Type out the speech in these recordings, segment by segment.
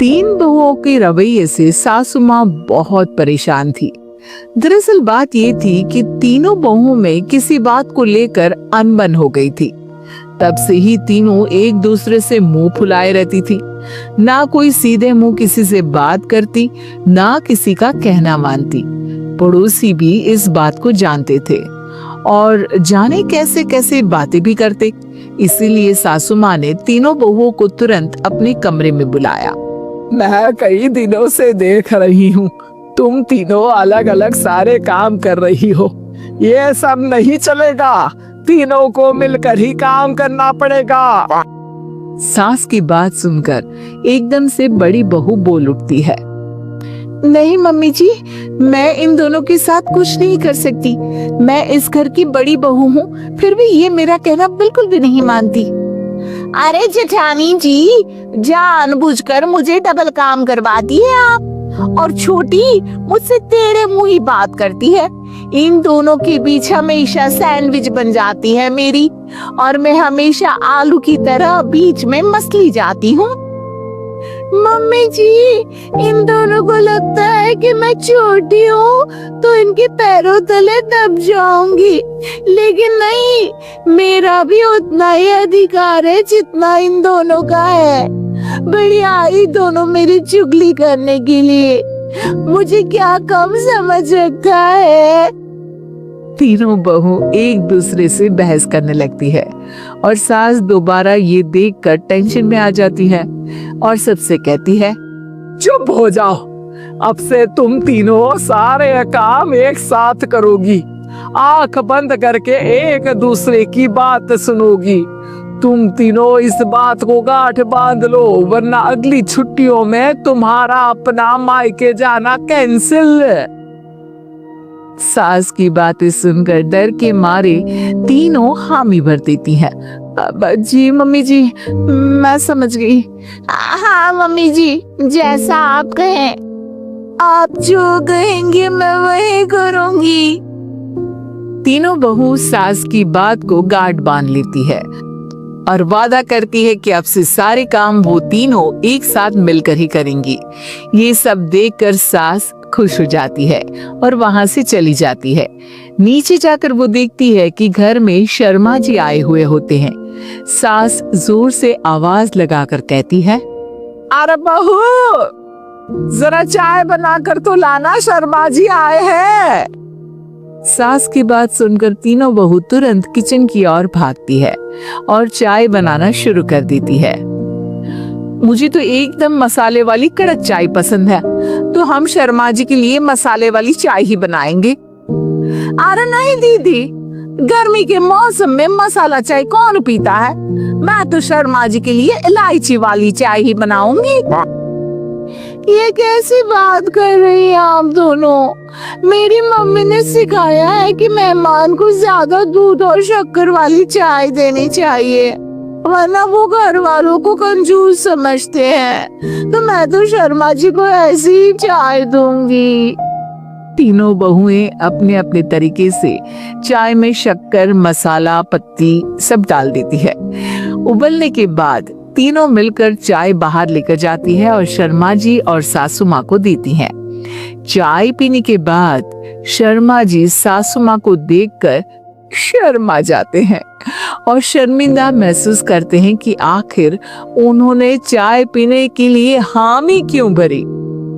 तीन बहुओं के रवैये से सासू माँ बहुत परेशान थी। दरअसल बात ये थी कि तीनों बहुओं में किसी बात को लेकर अनबन हो गई थी। तब से ही तीनों एक दूसरे से मुंह फुलाए रहती थी। ना कोई सीधे मुंह किसी से बात करती, ना किसी का कहना मानती। पड़ोसी भी इस बात को जानते थे और जाने कैसे कैसे बातें भी करते। इसीलिए सासू माँ ने तीनों बहुओं को तुरंत अपने कमरे में बुलाया। मैं कई दिनों से देख रही हूँ, तुम तीनों अलग अलग सारे काम कर रही हो। ये सब नहीं चलेगा, तीनों को मिलकर ही काम करना पड़ेगा। सास की बात सुनकर एकदम से बड़ी बहू बोल उठती है। नहीं मम्मी जी, मैं इन दोनों के साथ कुछ नहीं कर सकती। मैं इस घर की बड़ी बहू हूँ, फिर भी ये मेरा कहना बिल्कुल भी नहीं मानती। अरे जेठानी जी, जानबूझकर मुझे डबल काम करवाती है आप, और छोटी मुझसे टेढ़े मुंह ही बात करती है। इन दोनों के बीच हमेशा सैंडविच बन जाती है मेरी, और मैं हमेशा आलू की तरह बीच में मसली जाती हूँ। मम्मी जी, इन दोनों को लगता है कि मैं छोटी हूँ तो इनके पैरों तले दब जाऊंगी, लेकिन नहीं, मेरा भी उतना ही अधिकार है जितना इन दोनों का है। बढ़िया आई दोनों मेरी चुगली करने के लिए, मुझे क्या कम समझ रखा है। तीनों बहू एक दूसरे से बहस करने लगती है और सास दोबारा ये देखकर टेंशन में आ जाती है और सबसे कहती है, चुप हो जाओ, अब से तुम तीनों सारे काम एक साथ करोगी। आंख बंद करके एक दूसरे की बात सुनोगी। तुम तीनों इस बात को गांठ बांध लो, वरना अगली छुट्टियों में तुम्हारा अपना मायके जाना कैंसिल। सास की बातें सुनकर डर के मारे तीनों हामी भर देती हैं। जी मम्मी जी, मैं समझ गई। हाँ मम्मी जी, जैसा आप कहें, आप जो कहेंगे मैं वही करूंगी। तीनों बहू सास की बात को गांठ बांध लेती है और वादा करती है कि अब से सारे काम वो तीनों एक साथ मिलकर ही करेंगी। ये सब देखकर सास खुश हो जाती है और वहां से चली जाती है। नीचे जाकर वो देखती है कि घर में शर्मा जी आए हुए होते हैं। सास जोर से आवाज लगाकर कहती है, अरे बहू, जरा चाय बनाकर तो लाना, शर्मा जी आए हैं। सास की बात सुनकर तीनों बहू तुरंत किचन की ओर भागती है और चाय बनाना शुरू कर देती है। मुझे तो एकदम मसाले वाली कड़क चाय पसंद है, तो हम शर्मा जी के लिए मसाले वाली चाय ही बनाएंगे। अरे नहीं दीदी, गर्मी के मौसम में मसाला चाय कौन पीता है? मैं तो शर्मा जी के लिए इलायची वाली चाय ही बनाऊंगी। ये कैसी बात कर रही हैं आप दोनों? मेरी मम्मी ने सिखाया है कि मेहमान को ज्यादा दूध और शक्कर वाली चाय देनी चाहिए, वरना वो घर वालों को कंजूस समझते हैं। तो मैं तो शर्मा जी को ऐसी ही चाय दूंगी। तीनों बहुएं अपने अपने तरीके से चाय में शक्कर, मसाला, पत्ती सब डाल देती है। उबलने के बाद तीनों मिलकर चाय बाहर लेकर जाती है और शर्मा जी और सासू माँ को देती हैं। चाय पीने के बाद शर्मा जी सासू माँ को देखकर शर्मा जाते हैं और शर्मिंदा महसूस करते हैं कि आखिर उन्होंने चाय पीने के लिए हामी क्यों भरी।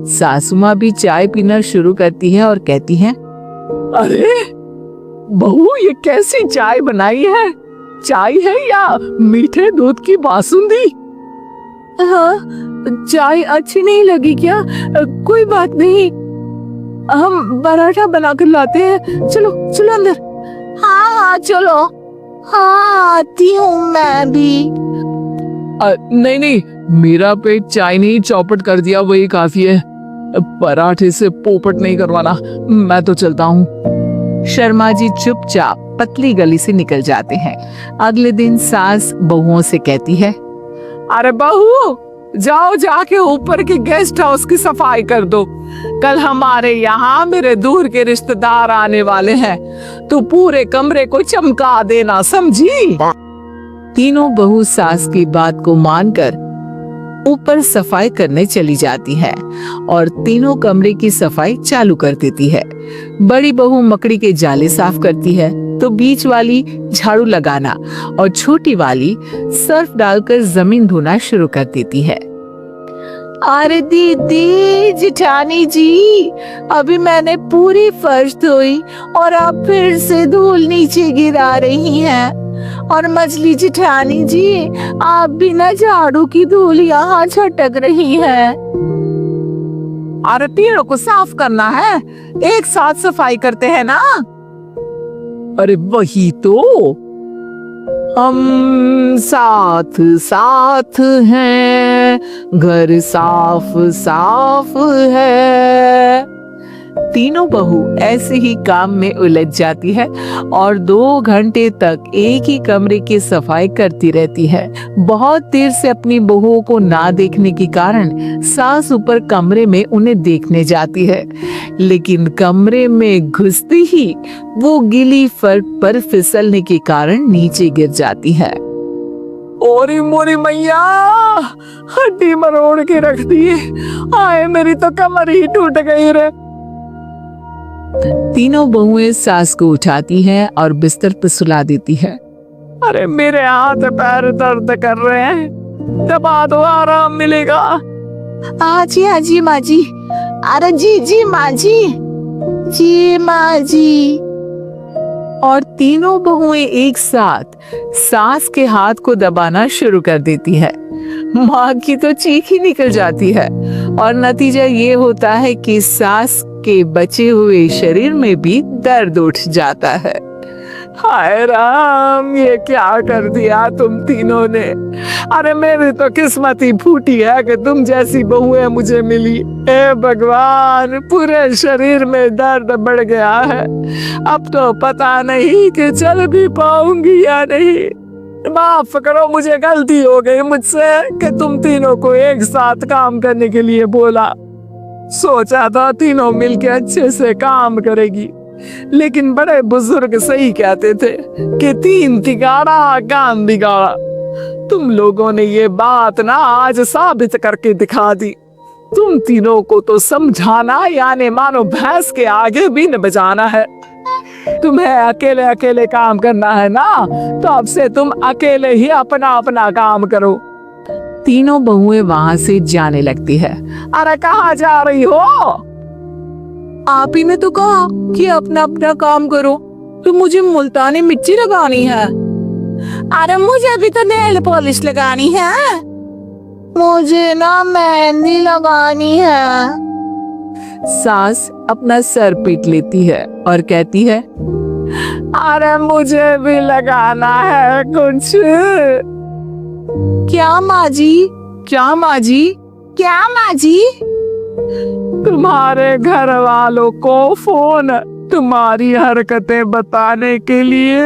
सासू माँ भी चाय पीना शुरू करती है और कहती है, अरे बहू, ये कैसी चाय बनाई है? चाय है या मीठे दूध की बासुंदी? हाँ, चाय अच्छी नहीं लगी क्या? कोई बात नहीं, हम पराठा बनाकर लाते हैं। चलो चलो अंदर। हाँ हाँ चलो, हाँ आती हूँ मैं भी। नहीं नहीं, मेरा पेट चाय नहीं चौपट कर दिया, वही काफी है। पराठे से पोपट नहीं करवाना, मैं तो चलता हूँ। शर्मा जी चुपचाप पतली गली से निकल जाते हैं। अगले दिन सास बहुओं से कहती है, अरे बहू, जाओ जाके ऊपर के गेस्ट हाउस की सफाई कर दो। कल हमारे यहाँ मेरे दूर के रिश्तेदार आने वाले हैं, तो पूरे कमरे को चमका देना, समझी? तीनों बहू सास की बात को मानकर ऊपर सफाई करने चली जाती है और तीनों कमरे की सफाई चालू कर देती है। बड़ी बहू मकड़ी के जाले साफ करती है तो बीच वाली झाड़ू लगाना और छोटी वाली सर्फ डालकर जमीन धोना शुरू कर देती है। अरे दीदी जिठानी जी, अभी मैंने पूरी फर्श धोई और आप फिर से धूल नीचे गिरा रही हैं। और मछली जिठानी जी, आप बिना झाड़ू की धूल यहाँ छटक रही है। अरे तीनों को साफ करना है, एक साथ सफाई करते हैं ना। अरे वही तो, हम साथ साथ हैं, घर साफ साफ है। तीनों बहू ऐसे ही काम में उलझ जाती है और 2 घंटे तक एक ही कमरे की सफाई करती रहती है। बहुत देर से अपनी बहुओं को ना देखने के कारण सास ऊपर कमरे में उन्हें देखने जाती है, लेकिन कमरे में घुसते ही वो गीली फर्श पर फिसलने के कारण नीचे गिर जाती है। ओरी मोरी मैया, हड्डी मरोड़ के रख दी। आए मेरी तो कमर ही टूट गई रे। तीनों बहुएं सास को उठाती हैं और बिस्तर पर सुला देती है। अरे मेरे हाथ पैर दर्द कर रहे हैं, दबा दो आराम मिलेगा। आजी माँ जी। अरे जी माँ जी, जी माँ जी। और तीनों बहुएं एक साथ सास के हाथ को दबाना शुरू कर देती है। माँ की तो चीख ही निकल जाती है और नतीजा ये होता है कि सास के बचे हुए शरीर में भी दर्द उठ जाता है। हाय राम, ये क्या कर दिया तुम तीनों ने। अरे मेरी तो किस्मत ही फूटी है कि तुम जैसी बहुएं मुझे मिली। ए भगवान, पूरे शरीर में दर्द बढ़ गया है। अब तो पता नहीं कि चल भी पाऊंगी या नहीं। माफ करो, मुझे गलती हो गई मुझसे कि तुम तीनों को एक साथ काम करने के लिए बोला। सोचा था तीनों मिलके अच्छे से काम करेगी, लेकिन बड़े बुजुर्ग सही कहते थे कि 3 तिगाड़ा काम बिगाड़ा। तुम लोगों ने ये बात ना आज साबित करके दिखा दी। तुम तीनों को तो समझाना यानी मानो भैंस के आगे भी न बजाना है। तुम्हें अकेले अकेले काम करना है ना, तो अब से तुम अकेले ही अपना अपना काम करो। तीनों बहुएं वहां से जाने लगती है। अरे कहाँ जा रही हो? आप ही ने तो कहा कि अपना अपना काम करो, तो मुझे मुल्तानी मिट्टी लगानी है। अरे मुझे भी तो नेल पॉलिश लगानी है। मुझे ना मेहंदी लगानी है। सास अपना सर पीट लेती है और कहती है, अरे मुझे भी लगाना है कुछ। क्या माँ जी? क्या माँ जी? क्या माँ जी? तुम्हारे घर वालों को फोन तुम्हारी हरकतें बताने के लिए।